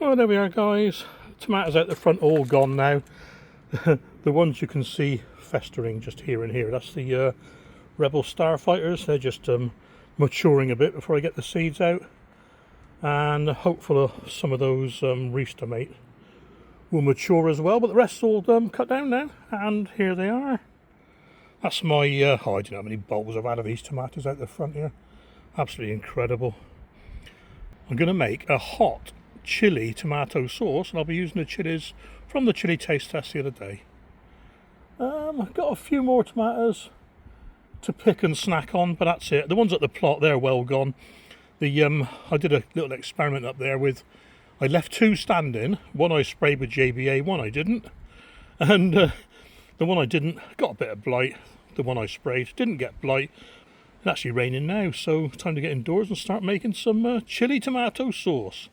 Well, there we are, guys. Tomatoes out the front all gone now. The ones you can see festering just here and here, that's the Rebel Starfighters. They're just maturing a bit before I get the seeds out, and hopefully some of those Rooster Mate will mature as well, but the rest's all cut down now, and here they are. That's my I don't know how many bowls I've had of these tomatoes out the front here. Absolutely incredible. I'm going to make a hot chili tomato sauce, and I'll be using the chilies from the chili taste test the other day. I've got a few more tomatoes to pick and snack on, but that's it. The ones at the plot, they're well gone. I did a little experiment up there with, I left two standing. One I sprayed with JBA, one I didn't. And the one I didn't got a bit of blight. The one I sprayed didn't get blight. It's actually raining now, so time to get indoors and start making some chili tomato sauce.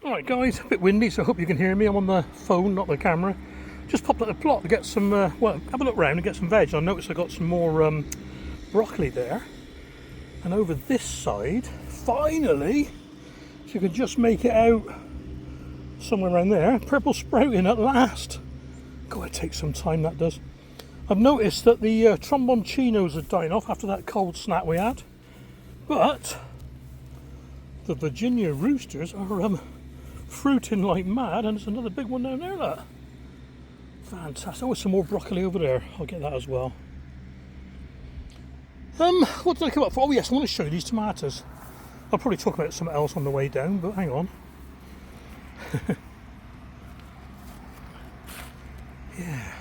Alright guys, a bit windy, so I hope you can hear me. I'm on the phone, not the camera. Just popped at the plot to get some, well, have a look around and get some veg. I noticed I got some more broccoli there. And over this side, finally, if you can just make it out somewhere around there, purple sprouting at last. God, it takes some time, that does. I've noticed that the tromboncinos are dying off after that cold snap we had, but the Virginia roosters are fruiting like mad, and there's another big one down there, look. Fantastic. Oh, some more broccoli over there. I'll get that as well. What did I come up for? Oh yes, I want to show you these tomatoes. I'll probably talk about something else on the way down, but hang on. Yeah.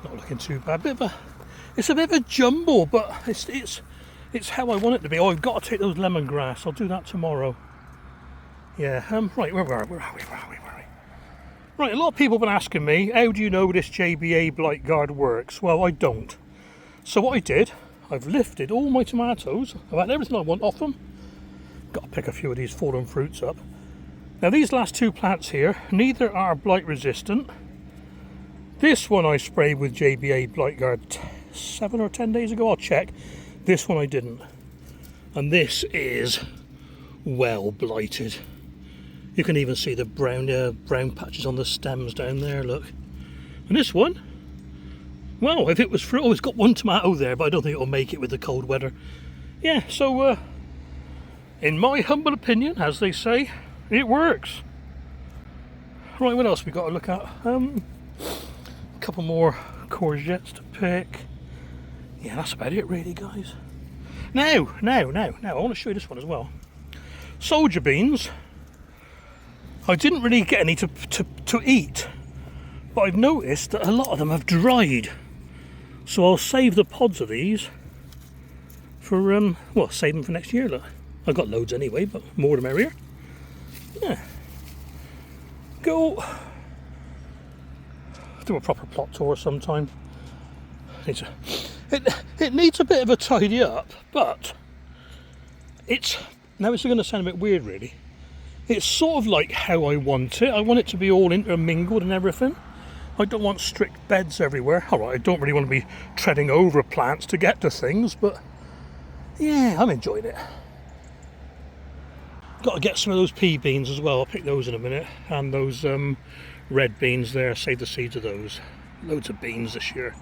Not looking too bad. It's a bit of a jumble, but it's how I want it to be. Oh, I've got to take those lemongrass. I'll do that tomorrow. Yeah. Right. Where are we? Right. A lot of people have been asking me, how do you know this JBA Blight Guard works? Well, I don't. So what I did, I've lifted all my tomatoes. I've had everything I want off them. Got to pick a few of these fallen fruits up. Now these last two plants here, neither are blight resistant. This one I sprayed with JBA Blight Guard 7 or 10 days ago, I'll check. This one I didn't. And this is well blighted. You can even see the brown patches on the stems down there, look. And this one, well, if it was fruit, oh, it's got one tomato there, but I don't think it'll make it with the cold weather. Yeah, so in my humble opinion, as they say, it works. Right, what else we got to look at? A couple more courgettes to pick. Yeah, that's about it really, guys. Now, I want to show you this one as well. Soldier beans. I didn't really get any to eat, but I've noticed that a lot of them have dried. So I'll save the pods of these for, well, save them for next year, look. I've got loads anyway, but more the merrier. Yeah. Go do a proper plot tour sometime. It needs a bit of a tidy up, but it's going to sound a bit weird really. It's sort of like how I want it. I want it to be all intermingled and everything. I don't want strict beds everywhere. Alright, I don't really want to be treading over plants to get to things, but yeah, I'm enjoying it. Got to get some of those pea beans as well. I'll pick those in a minute. And those red beans there, save the seeds of those. Loads of beans this year.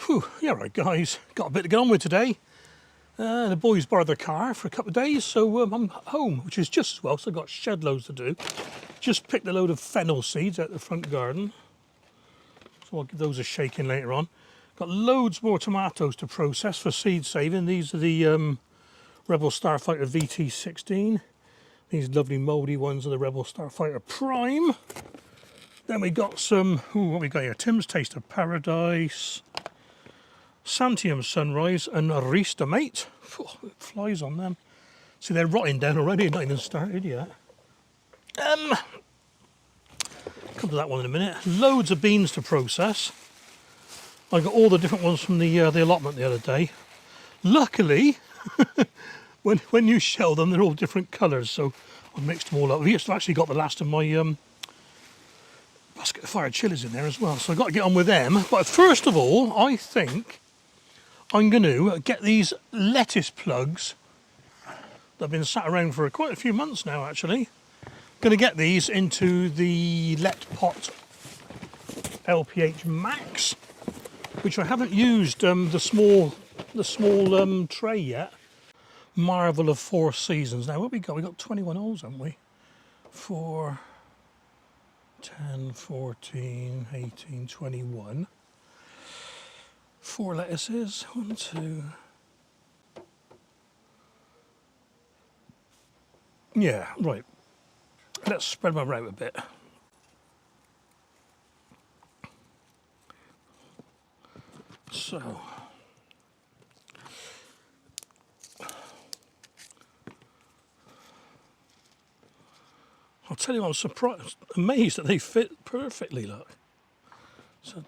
Whew, yeah, right guys, got a bit to get on with today. The boys borrowed their car for a couple of days, so I'm home, which is just as well, so I've got shed loads to do. Just picked a load of fennel seeds out the front garden, so I'll give those a shake in later on. Got loads more tomatoes to process for seed saving. These are the Rebel Starfighter VT16. These lovely mouldy ones are the Rebel Starfighter Prime. Then we got some, what we got here? Tim's Taste of Paradise, Santium Sunrise, and Rooster Mate. Oh, it flies on them. See, they're rotting down already, not even started yet. Come to that one in a minute. Loads of beans to process. I got all the different ones from the allotment the other day. Luckily, when you shell them, they're all different colours, so I mixed them all up. We actually got the last of my basket of fire chilies in there as well, so I've got to get on with them. But first of all, I think I'm going to get these lettuce plugs They've been sat around for quite a few months now, actually. Going to get these into the Let Pot LPH Max, which I haven't used the small tray yet. Marvel of 4 seasons. Now what we got? We got 21 holes, haven't we? 4, 10, 14, 18, 21. 4 lettuces. 1, 2. Yeah, right. Let's spread them out a bit. So, I'll tell you, I'm surprised, amazed that they fit perfectly, look. So,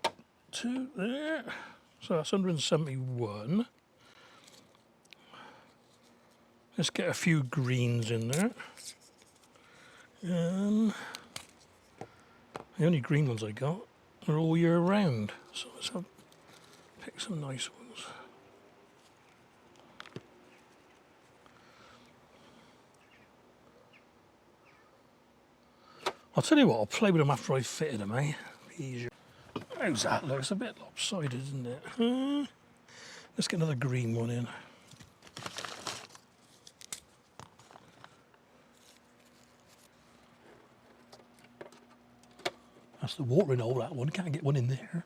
2 there. So that's 171. Let's get a few greens in there. The only green ones I got are all year round. So let's pick some nice ones. I'll tell you what, I'll play with them after I've fitted them, eh? Easier. How's that look? It's a bit lopsided, isn't it? Let's get another green one in. That's the watering hole, that one. Can't get one in there.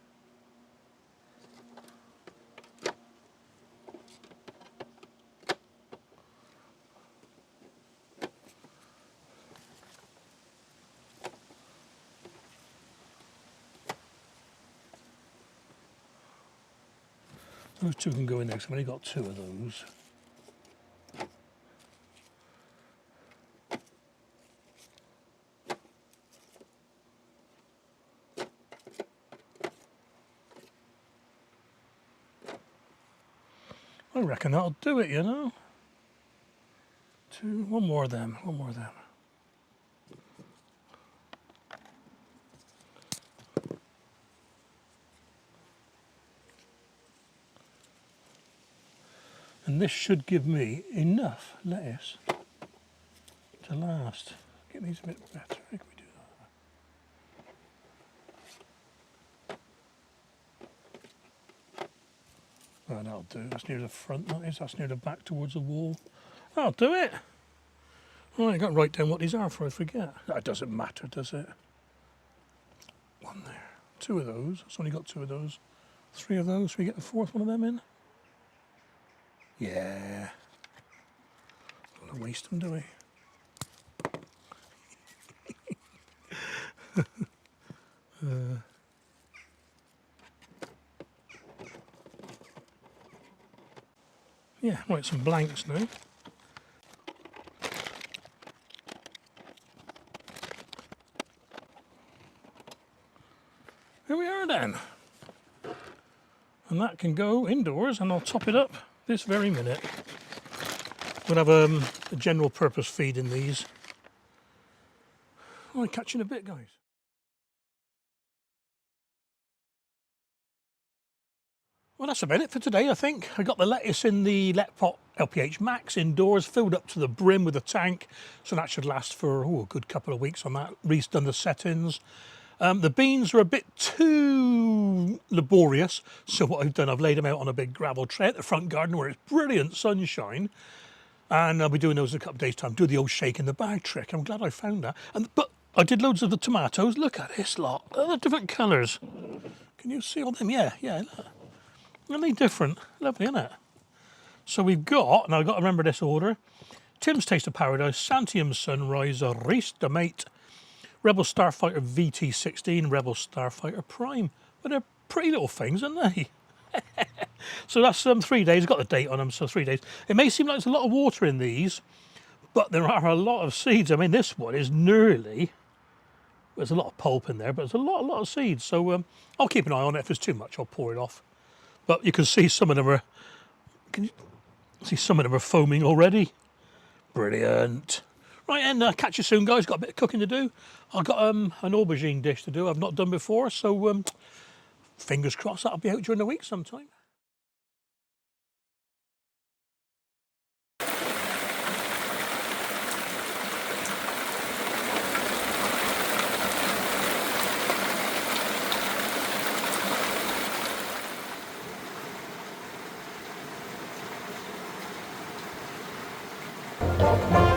Those 2 can go in there, because I've only got 2 of those. I reckon that'll do it, you know. 2, one more of them, one more of them. And this should give me enough lettuce to last. Get these a bit better. How can we do that? Oh, that'll do. That's near the front, that is. That's near the back towards the wall. That'll do it. Right, I've got to write down what these are before I forget. That doesn't matter, does it? 1 there. 2 of those. It's only got 2 of those. 3 of those. Should we get the 4th one of them in? Yeah. Don't want to waste them, do we? Yeah, right, some blanks now. Here we are then. And that can go indoors, and I'll top it up this very minute. We'll have a general purpose feed in these. I'll catch you in a bit, guys. Well, that's about it for today, I think. I got the lettuce in the Let Pot LPH Max indoors, filled up to the brim with a tank, so that should last for a good couple of weeks on that. Reese done the settings. The beans are a bit too laborious, so what I've done, I've laid them out on a big gravel tray at the front garden where it's brilliant sunshine, and I'll be doing those in a couple of days' time. Do the old shake in the bag trick. I'm glad I found that. But I did loads of the tomatoes. Look at this lot. They're different colours. Can you see all them? Yeah, look. Aren't they different? Lovely, isn't it? So we've got, now I've got to remember this order, Tim's Taste of Paradise, Santium Sunrise, Reese de Mate, Rebel Starfighter VT16, Rebel Starfighter Prime. But they're pretty little things, aren't they? So that's 3 days. I've got the date on them, so 3 days. It may seem like there's a lot of water in these, but there are a lot of seeds. I mean, this one is nearly, there's a lot of pulp in there, but there's a lot of seeds. So I'll keep an eye on it. If there's too much, I'll pour it off. But you can see some of them are, can you see some of them are foaming already? Brilliant. Right, and catch you soon, guys. Got a bit of cooking to do. I've got an aubergine dish to do I've not done before, so fingers crossed that'll be out during the week sometime. Bye.